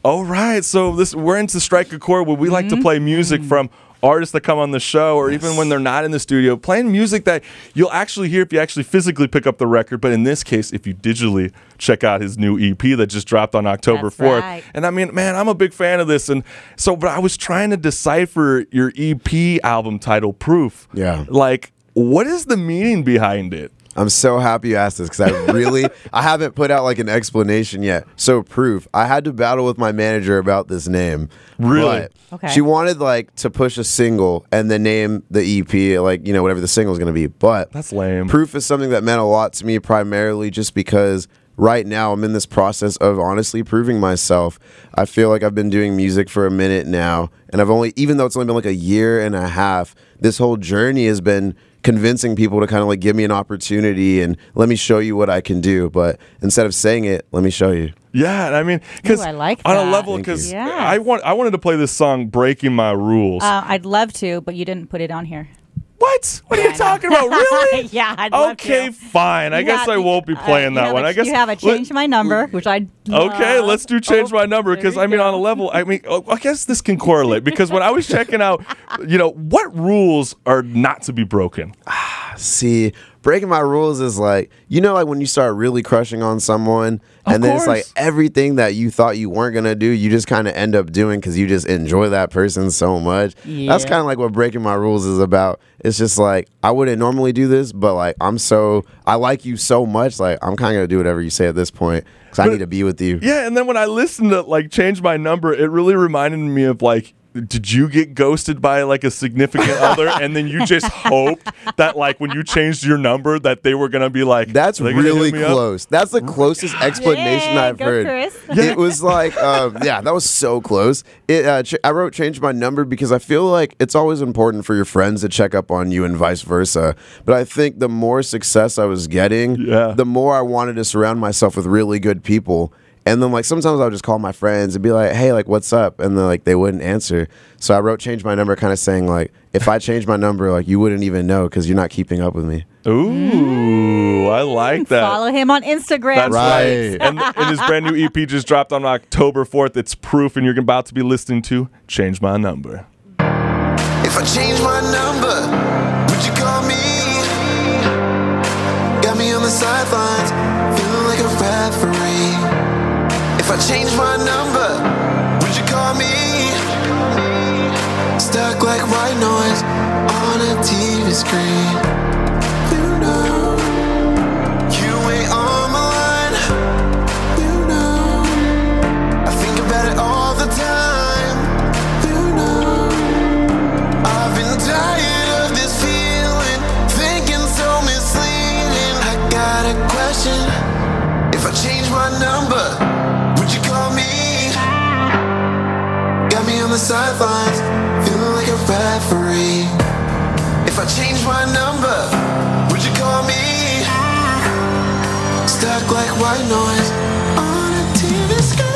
Oh, right. So we're into Strike a Chord where we like to play music from artists that come on the show, or even when they're not in the studio, playing music that you'll actually hear if you actually physically pick up the record. But in this case, if you digitally check out his new EP that just dropped on October 4th. Right. And I mean, man, I'm a big fan of this. And so, but I was trying to decipher your EP album title, Proof. Yeah. Like, what is the meaning behind it? I'm so happy you asked this because I haven't put out like an explanation yet. So Proof, I had to battle with my manager about this name. Really? Okay. She wanted like to push a single and then name the EP like, you know, whatever the single is going to be. But That's lame. Proof is something that meant a lot to me primarily just because right now I'm in this process of honestly proving myself. I feel like I've been doing music for a minute now, and even though it's only been like a year and a half, this whole journey has been convincing people to kind of like give me an opportunity and let me show you what I can do. But instead of saying it, let me show you. Yeah, and I mean, because I like on that. a level, Thank because you. Yes. I wanted to play this song, "Breaking My Rules." I'd love to, but you didn't put it on here. What? What are you talking about? Really? Yeah, I'd love Okay, to. fine. I guess I won't be playing that one. I guess you have a Change My Number, which I Okay, let's do Change My Number, because I mean, on a level, I mean, I guess this can correlate, because when I was checking out, you know, what rules are not to be broken? See, breaking my rules is like, you know, like when you start really crushing on someone and then it's like course. everything that you thought you weren't going to do, you just kind of end up doing because you just enjoy that person so much. Yeah. That's kind of like what breaking my rules is about. It's just like, I wouldn't normally do this, but like, I like you so much. Like, I'm kind of going to do whatever you say at this point because I need to be with you. Yeah, and then when I listened to, like, Change My Number, it really reminded me of, like, did you get ghosted by like a significant other, and then you just hoped that like when you changed your number that they were gonna be like, That's "Are they gonna really hit me up?" close. That's the closest explanation I've go heard. Chris. It was like, yeah, that was so close. I wrote Change My Number because I feel like it's always important for your friends to check up on you and vice versa. But I think the more success I was getting, the more I wanted to surround myself with really good people. And then, like, sometimes I would just call my friends and be like, hey, like, what's up? And then, like, they wouldn't answer. So I wrote Change My Number kind of saying, like, if I change my number, like, you wouldn't even know because you're not keeping up with me. Ooh, I like that. Follow him on Instagram. That's Right. and his brand new EP just dropped on October 4th. It's Proof, and you're about to be listening to Change My Number. If I change my number, would you call me? Got me on the sidelines, feeling like a referee. If I change my number, would you call me? Stuck like white noise on a TV screen. You know, you ain't on my line. You know, I think about it all the time. You know, I've been tired of this feeling, thinking so misleading. I got a question. If I change my number, would you call me? Got me on the sidelines, feeling like a referee. If I change my number, would you call me? Stuck like white noise on a TV screen.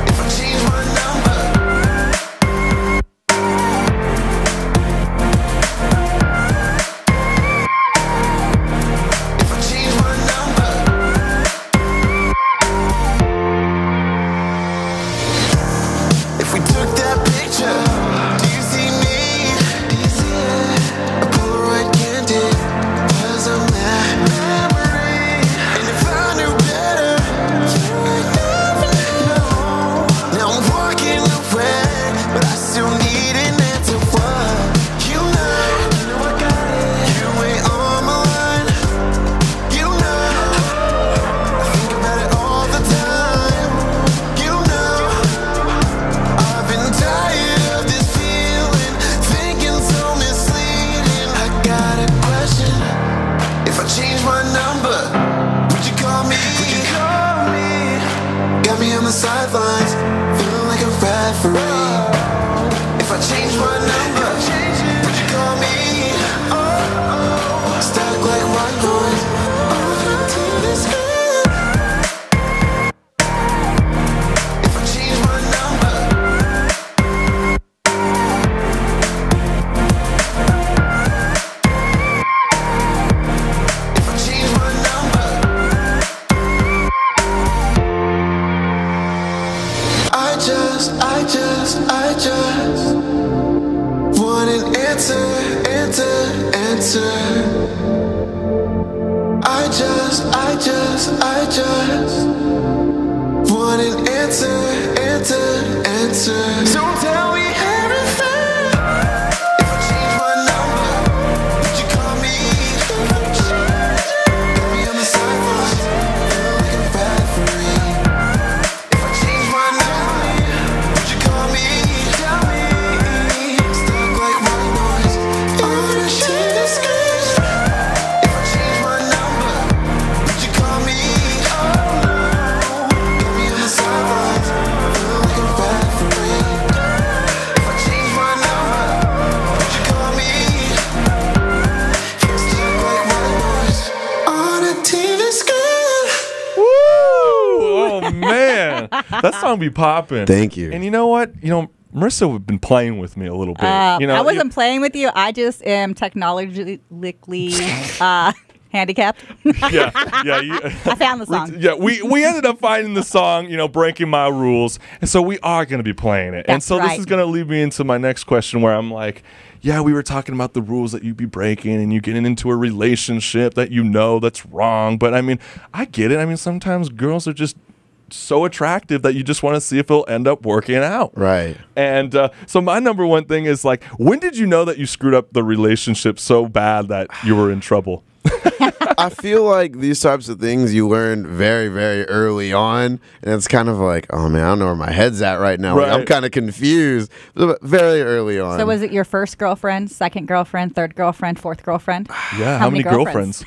If I change my number, if I change my number, if we took that picture, do you see me? Do you see it? A Polaroid candid, 'cause I'm that memory. And if I knew better, you would never know. Now I'm walking away, but I still need an answer. What? You know I got it. You ain't on my line. You know, I think about it all the time. You know, I've been tired of this feeling, thinking so misleading. I got a question. If I change my number, would you call me? Would you call me? Got me on the sidelines, feeling like a referee. If I change my number, would you call me? Stuck like white noise on a TV screen. If I change my number, if I change my number, answer. I just want an answer. So tell me everything. If I change my number, would you call me? Got me on the sidelines, feel like a referee. If I change my number, would you call me? Tell me. Stuck like white noise on a TV screen. If I change my number, would you call me? Oh no. Got me on the sidelines, feel like a referee. If I change my number, would you call me? Stuck like white noise on a TV screen. Woo! Oh man, that song be popping. Thank you. And you know what? Marissa have been playing with me a little bit. I wasn't playing with you. I just am technologically handicapped. yeah. I found the song. We ended up finding the song, breaking my rules, and so we are going to be playing it. And That's so this right. is going to lead me into my next question, where I'm like, yeah, we were talking about the rules that you be breaking, and you getting into a relationship that that's wrong. But I mean, I get it. I mean, sometimes girls are just so attractive that you just want to see if it'll end up working out. Right. And so my number one thing is, like, when did you know that you screwed up the relationship so bad that you were in trouble? I feel like these types of things you learn very, very early on, and it's kind of like, oh man, I don't know where my head's at right now. Like, I'm Right. kind of confused. But very early on. So was it your first girlfriend, second girlfriend, third girlfriend, fourth girlfriend? Yeah, how many girlfriends?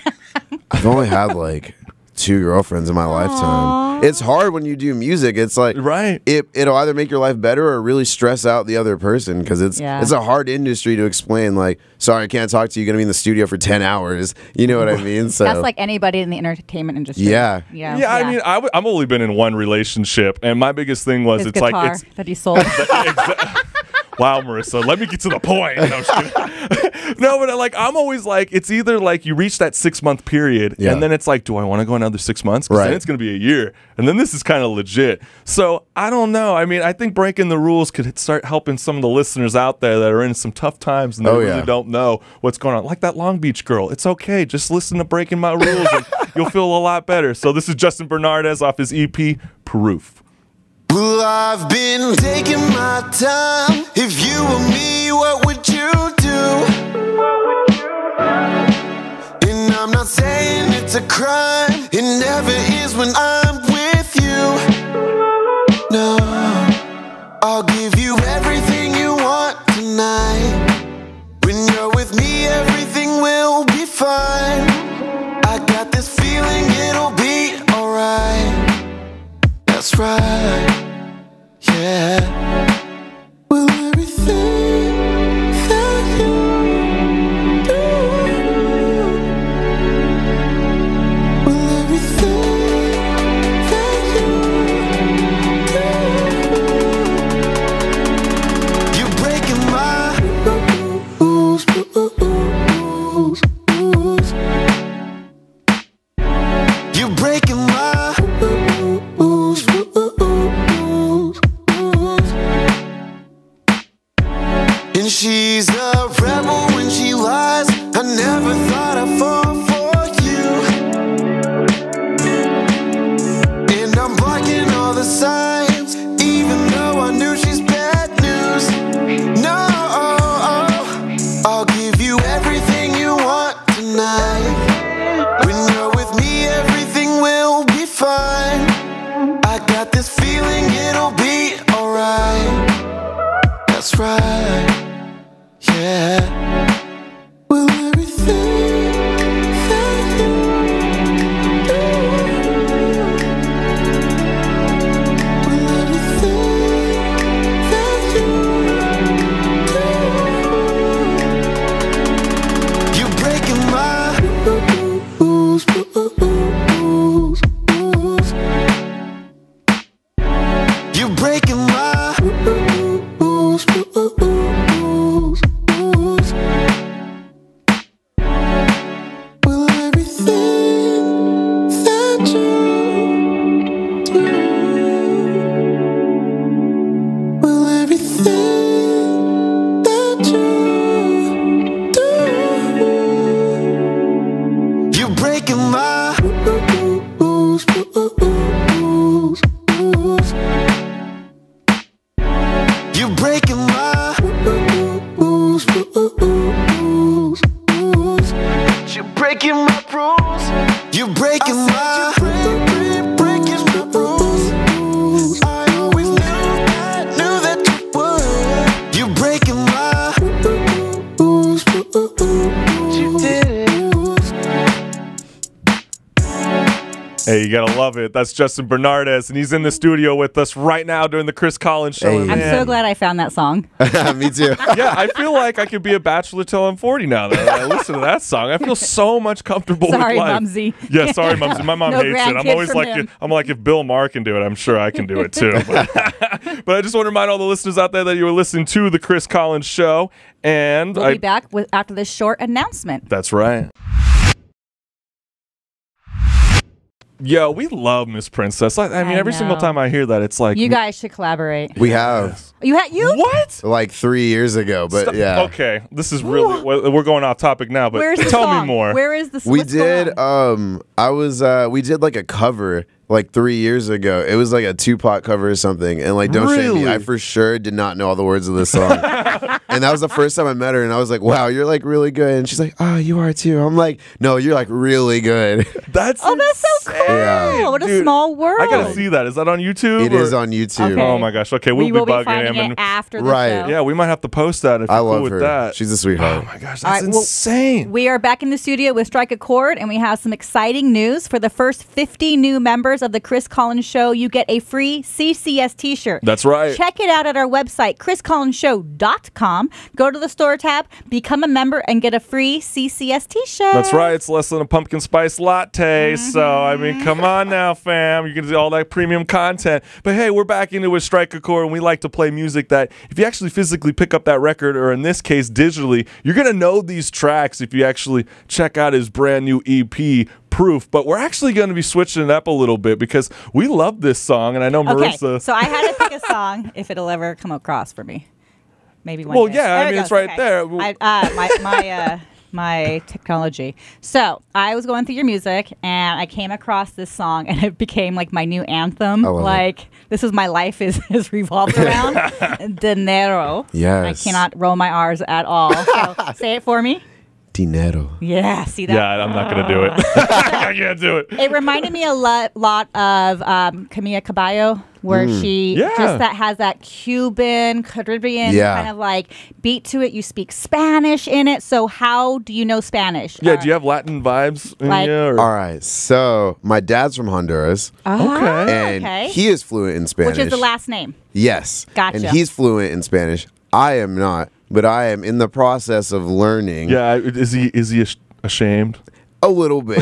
I've only had like 2 girlfriends in my lifetime. It's hard when you do music. It's like Right. It'll either make your life better or really stress out the other person, because it's a hard industry to explain. Like, sorry, I can't talk to you. You're gonna be in the studio for 10 hours. You know what I mean? So That's like anybody in the entertainment industry. Yeah. Yeah. Yeah, I mean, I've only been in one relationship, and my biggest thing was His it's guitar like it's. that he sold. Wow, Marissa, let me get to the point. No, I'm just kidding. No, but like I'm always like, it's either like you reach that 6-month period, Yeah. and then it's like, do I want to go another 6 months? Because Right. then it's going to be a year, and then this is kind of legit. So I don't know. I mean, I think breaking the rules could start helping some of the listeners out there that are in some tough times and they really don't know what's going on. Like that Long Beach girl. It's okay. Just listen to Breaking My Rules, and you'll feel a lot better. So this is Justin Bernardez off his EP, Proof. Well, I've been taking my time. If you were me, what would you do? And I'm not saying it's a crime. It never is when I'm with you. No, I'll give you everything you want tonight. When you're with me, everything will be fine. I got this feeling it'll be alright. That's right. Yeah. Will everything that you do, will everything that you do, you're breaking my rules, rules. You're breaking my rules, rules. And she's a rebel when she lies. I never thought I'd fall for you. And I'm blocking all the signs, even though I knew she's bad news. No, I'll give you everything you want tonight. When you're with me, everything will be fine. I got this feeling it'll be alright. That's right. Yeah. Will everything that you do, will everything that you do, you're breaking my rules, rules, rules. You're breaking my rules, rules, rules. Will everything that you do, will everything that you do, breaking my rules. I always knew that you would. You breaking my rules. You did it. Hey, you gotta love it. That's Justin Bernardez, and he's in the studio with us right now during the Chris Collins show. Hey. And I'm man, so glad I found that song. Me too. Yeah, I feel like I could be a bachelor till I'm 40 now that I listen to that song. I feel so much comfortable Sorry, with life. Mumsy. Yeah, sorry, Mumsy. My mom No hates it. I'm grandkids always from like, him. I'm like, if Bill Maher can do it, I'm sure I can do it too. But I just want to remind all the listeners out there that you were listening to the Chris Collins show, and We'll be back after this short announcement. That's right. Yo, we love Miss Princess. I mean, I every single know. time I hear that, it's like You guys should collaborate. We have You what? like 3 years ago, but yeah. Okay, this is really we're going off topic now, but Where's the tell song? me more. Where is the song? We did we did like a cover like 3 years ago. It was like a Tupac cover or something, and like don't shame me, Really? I for sure did not know all the words of this song. And that was the first time I met her, and I was like, wow, you're like really good. And she's like, oh, you are too. I'm like, no, you're like really good. That's Oh, that's so cool. insane. Yeah. What a Dude, small world. I gotta see that. Is that on YouTube? It is on YouTube. Okay. Oh my gosh. Okay, We we'll will be be bugging finding him. it after the Right. show. Yeah, we might have to post that if I you're love cool with her. that. She's a sweetheart. Oh my gosh, All that's right, well, insane. We are back in the studio with Strike a Chord, and we have some exciting news. For the first 50 new members of the Chris Collins Show, you get a free CCS t-shirt. That's right. Check it out at our website, chriscollinsshow.com. Go to the store tab, become a member, and get a free CCS t-shirt. That's right. It's less than a pumpkin spice latte. So, I mean, come on now, fam. You can do all that premium content. But hey, we're back into a Strike a Chord, and we like to play music that if you actually physically pick up that record, or in this case, digitally, you're going to know these tracks if you actually check out his brand new EP, Proof. But we're actually going to be switching it up a little bit because we love this song, and I know Marissa. So I had to pick a song if it'll ever come across for me. Maybe one Well, day. yeah, I There it mean, it's goes. right there. My technology. So I was going through your music and I came across this song and it became like my new anthem. I love Like this is my life is revolved around dinero. Yes. I cannot roll my R's at all. So say it for me. Dinero. Yeah, see that? Yeah, I'm not going to do it. I can't do it. It reminded me a lot of Camila Cabello, where she Yeah. just has that Cuban, Caribbean Yeah. kind of like beat to it. You speak Spanish in it. So how do you know Spanish? Yeah, do you have Latin vibes in Like- you? Or? All right. So my dad's from Honduras, Okay. and okay. he is fluent in Spanish. Which is the last name. Yes. Gotcha. And he's fluent in Spanish. I am not, but I am in the process of learning. Yeah, is he ashamed? A little bit.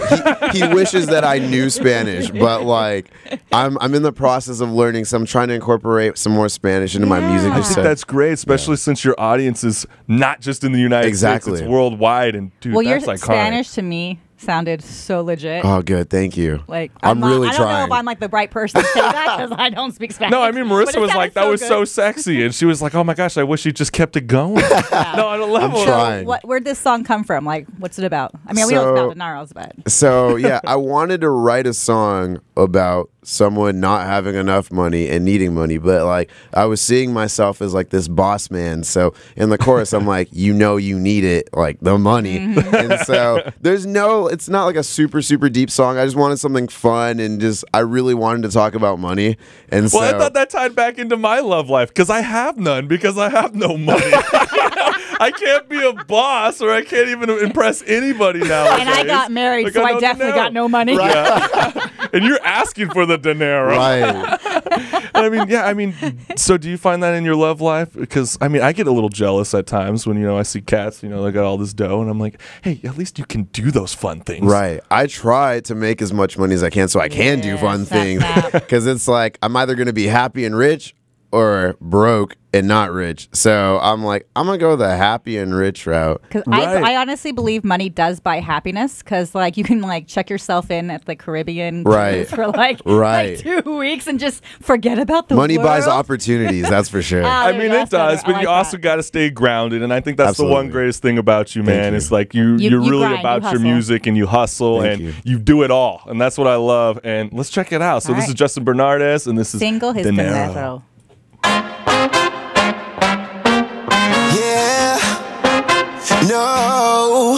He wishes that I knew Spanish, but like I'm in the process of learning, so I'm trying to incorporate some more Spanish into my music. I just think so- that's great, especially since your audience is not just in the United Exactly. States, it's worldwide. And dude, Well, your that's iconic. Spanish to me sounded so legit. Oh, good. Thank you. Like I'm not- really I don't know trying. if I'm like the right person to say that because I don't speak Spanish. No, I mean But Marissa it was like, sounded that was good. so sexy, and she was like, oh my gosh, I wish he just kept it going. No, I don't love I'm it. trying. Where'd this song come from? Like, what's it about? I mean, we know it's about dineros, but So yeah, I wanted to write a song about someone not having enough money and needing money, but like I was seeing myself as like this boss man. So in the chorus, I'm like, you know, you need it, like the money. And so it's not like a super deep song. I just wanted something fun and I really wanted to talk about money. And Well, I so thought that tied back into my love life because I have none because I have no money. I can't be a boss or I can't even impress anybody now. and I got married, so I definitely got no money. Yeah. And you're asking for the dinero. right. I mean, so do you find that in your love life? Because, I mean, I get a little jealous at times when, I see cats, they got all this dough, and I'm like, hey, at least you can do those fun things. Right. I try to make as much money as I can so I can do fun Yes, things. that's that. Because it's like I'm either going to be happy and rich or broke and not rich. So I'm like, I'm going to go the happy and rich route. Because Right. I honestly believe money does buy happiness. Because like you can like check yourself in at the Caribbean Right. cruise for like Right. 2 weeks and just forget about the Money buys world. opportunities, that's for sure. Ah, I there mean, you go. it does, I but like you also that. got to stay grounded, and I think that's the one Absolutely. greatest thing about you, man. you. It's like you're You really grind, about you your hustle. music, and you hustle, Thank and you. you do it all, and that's what I love. And let's check it out. So All this right. is Justin Bernardez, and this is Single his Dinero. dinero. Yeah. No.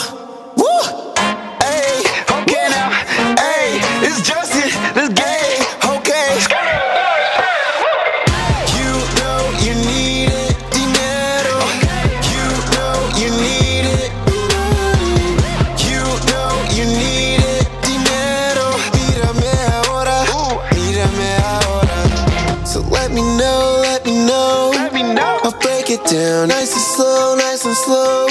Woo. Hey. Okay now. Hey. it's Justin, this gay, okay. You know you need it, dinero. You know you need it. You know you need it, dinero. Mírame ahora, mírame ahora. So let me know, let me know. I'll break it down nice and slow, nice and slow.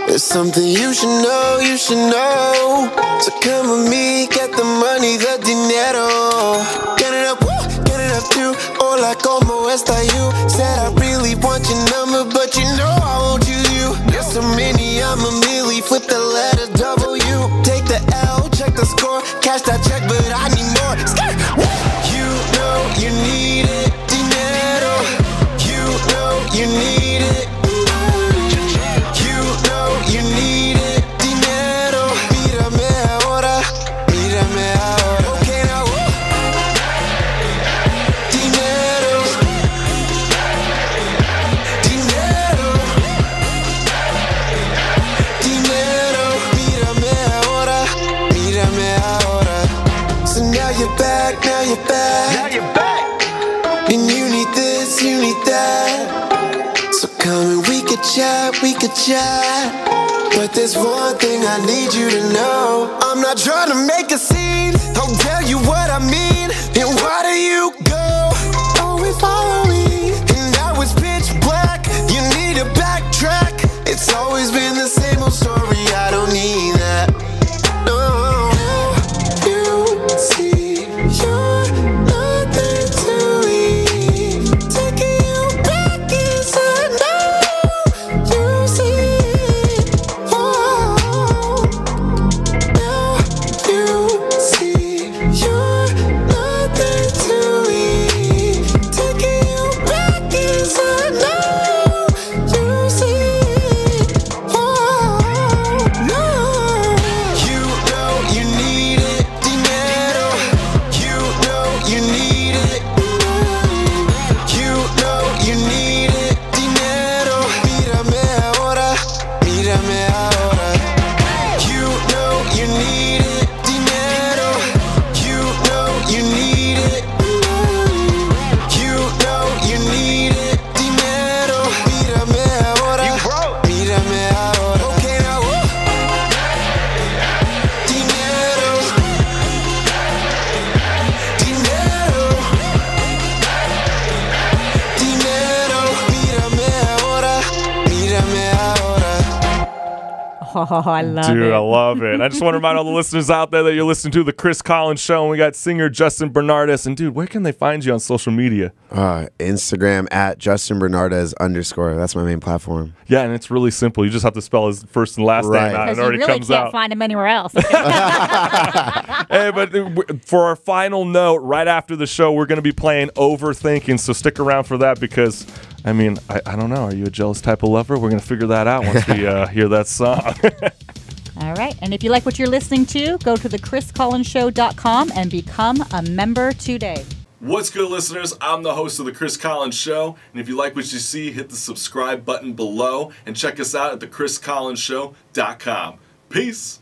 There's something you should know, you should know. So come with me, get the money, the dinero. Get it up, woo, get it up too. Hola, como está you? Said I really want your number, but you know I won't choose you. There's so many, I'm a milli, flip the letter W. Take the L, check the score, cash that check, but I need more. Skirt, woo. You know you need it, dinero. You know you need it. You know you need it, dinero. Mírame ahora, mírame ahora. Okay now, woo. Dinero, dinero, dinero. Mírame ahora, mírame ahora. So now you're back, now you're back. Now you're back. And you need this, you need that. So come and we could chat, we could chat. But there's one thing I need you to know. I'm not trying to make a scene, I'll tell you what I mean. And why do you go? Oh, we follow me. And now it's pitch black, you need to backtrack. It's always been the same old story, I don't need that. No, you see, you're nothing to me. Taking you back inside now, you see. Oh, now you see, you're nothing to me. Taking you back inside now, you see. Oh, no. You know you need it, dinero. You know you need it. You know you need it, dinero. Mírame ahora, mírame ahora. You know you need it, dinero. You know you need it. You know you need it, dinero. Mírame ahora, mírame ahora. Okay now, woo. Dinero, dinero, dinero. Mírame ahora, mírame ahora. Oh, I love Dude, it. I love it. I just want to remind all the listeners out there that you're listening to The Chris Collins Show, and we got singer Justin Bernardez. And, dude, where can they find you on social media? Instagram at Justin Bernardez _. That's my main platform. Yeah, and it's really simple. You just have to spell his first and last Right. name out. Because It you already really comes can't out. find him anywhere else. Hey, but for our final note, right after the show, we're going to be playing Overthinking. So stick around for that because, I mean, I don't know. Are you a jealous type of lover? We're going to figure that out once we hear that song. All right. And if you like what you're listening to, go to thechriscollinsshow.com and become a member today. What's good, listeners? I'm the host of The Chris Collins Show. And if you like what you see, hit the subscribe button below and check us out at thechriscollinsshow.com. Peace.